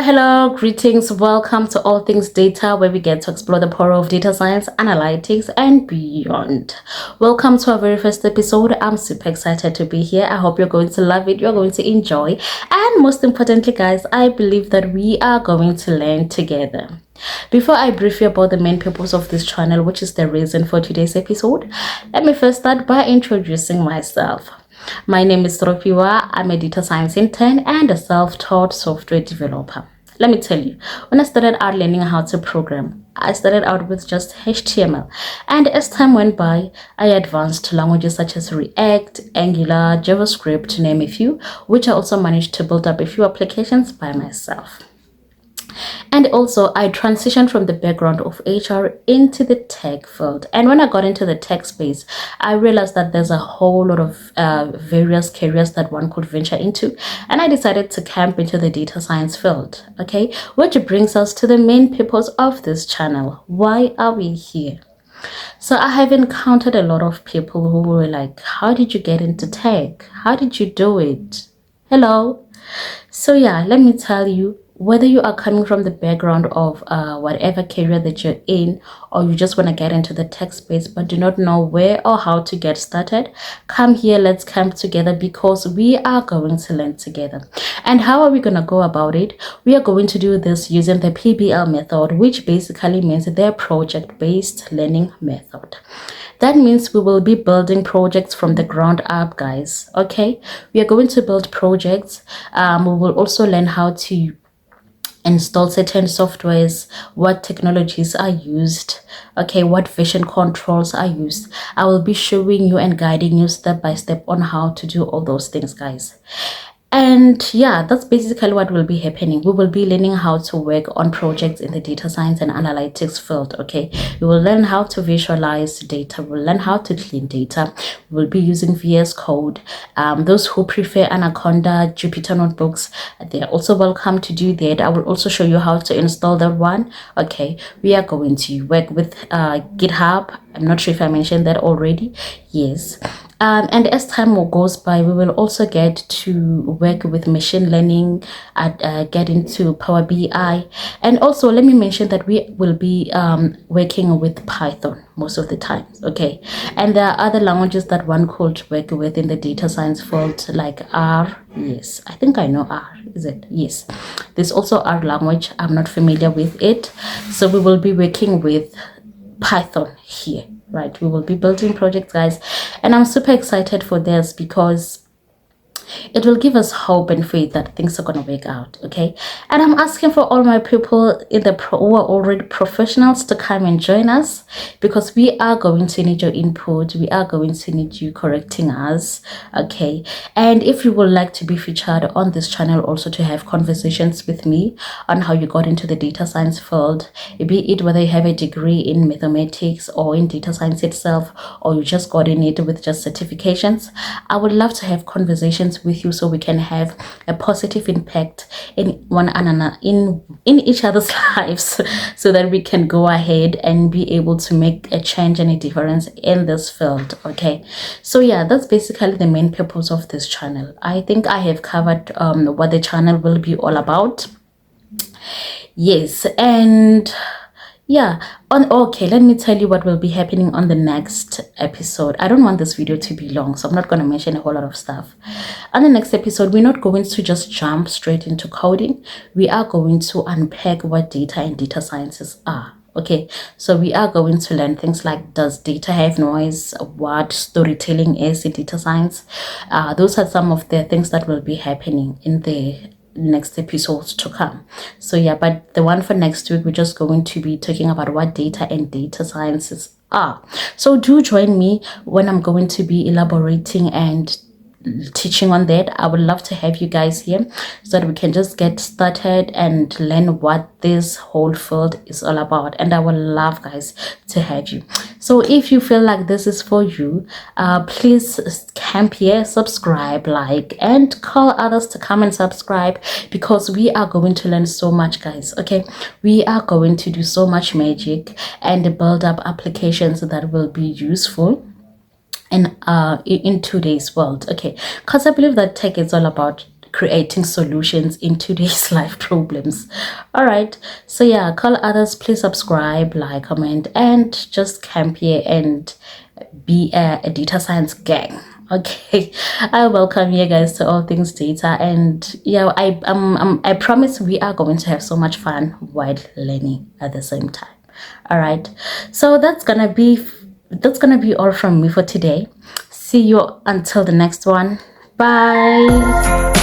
Hello, greetings. Welcome to All Things Data, where we get to explore the power of data science, analytics, and beyond. Welcome to our very first episode. I'm super excited to be here. I hope you're going to love it, you're going to enjoy, and most importantly, guys, I believe that we are going to learn together. Before I brief you about the main purpose of this channel, which is the reason for today's episode, let me first start by introducing myself. My name is Ropiwa. I'm a data science intern and a self-taught software developer. Let me tell you, when I started out learning how to program, I started out with just HTML. And as time went by, I advanced to languages such as React, Angular, JavaScript, to name a few, which I also managed to build up a few applications by myself. And also, I transitioned from the background of HR into the tech field. And when I got into the tech space, I realized that there's a whole lot of various careers that one could venture into. And I decided to camp into the data science field, okay? Which brings us to the main purpose of this channel. Why are we here? So I have encountered a lot of people who were like, how did you get into tech? How did you do it? Hello? So yeah, let me tell you, whether you are coming from the background of whatever career that you're in, or you just want to get into the tech space but do not know where or how to get started, come here, let's camp together, because we are going to learn together. And how are we going to go about it? We are going to do this using the PBL method, which basically means their project-based learning method. That means we will be building projects from the ground up, guys. Okay, we are going to build projects. We will also learn how to install certain softwares, what technologies are used, okay, what version controls are used. I will be showing you and guiding you step by step on how to do all those things, guys. And yeah, that's basically what will be happening. We will be learning how to work on projects in the data science and analytics field, okay? We will learn how to visualize data. We'll learn how to clean data. We'll be using VS Code. Those who prefer Anaconda, Jupyter Notebooks, they're also welcome to do that. I will also show you how to install that one, okay? We are going to work with GitHub. I'm not sure if I mentioned that already. Yes. And as time goes by, we will also get to work with machine learning, get into Power BI. And also, let me mention that we will be working with Python most of the time, okay? And there are other languages that one could work with in the data science field, like R. Yes, I think I know R. Is it? Yes. There's also R language. I'm not familiar with it. So we will be working with Python here. Right, we will be building projects, guys, and I'm super excited for this because it will give us hope and faith that things are going to work out, okay? And I'm asking for all my people in the who are already professionals to come and join us, because we are going to need your input. We are going to need you correcting us, okay? And if you would like to be featured on this channel, also to have conversations with me on how you got into the data science field, be it whether you have a degree in mathematics or in data science itself, or you just got in it with just certifications, I would love to have conversations with you so we can have a positive impact in one another, in each other's lives, so that we can go ahead and be able to make a change and a difference in this field, okay? So yeah, that's basically the main purpose of this channel. I think I have covered what the channel will be all about. Yes, and yeah, okay, let me tell you what will be happening on the next episode. I don't want this video to be long, so I'm not going to mention a whole lot of stuff. On the next episode, we're not going to just jump straight into coding. We are going to unpack what data and data sciences are. Okay, so we are going to learn things like, does data have noise? What storytelling is in data science? Those are some of the things that will be happening in the next episodes to come. So yeah, but the one for next week, we're just going to be talking about what data and data sciences are. So do join me when I'm going to be elaborating and teaching on that. I would love to have you guys here so that we can just get started and learn what this whole field is all about. And I would love, guys, to have you. So if you feel like this is for you, please camp here, subscribe, like, and call others to come and subscribe, because we are going to learn so much, guys. Okay, we are going to do so much magic and build up applications that will be useful in today's world, okay? Because I believe that tech is all about creating solutions in today's life problems. All right, so yeah, call others, please subscribe, like, comment, and just camp here and be a data science gang. Okay, I welcome you guys to All Things Data, and yeah, I promise we are going to have so much fun while learning at the same time. All right, so that's gonna be all from me for today. See you until the next one. Bye.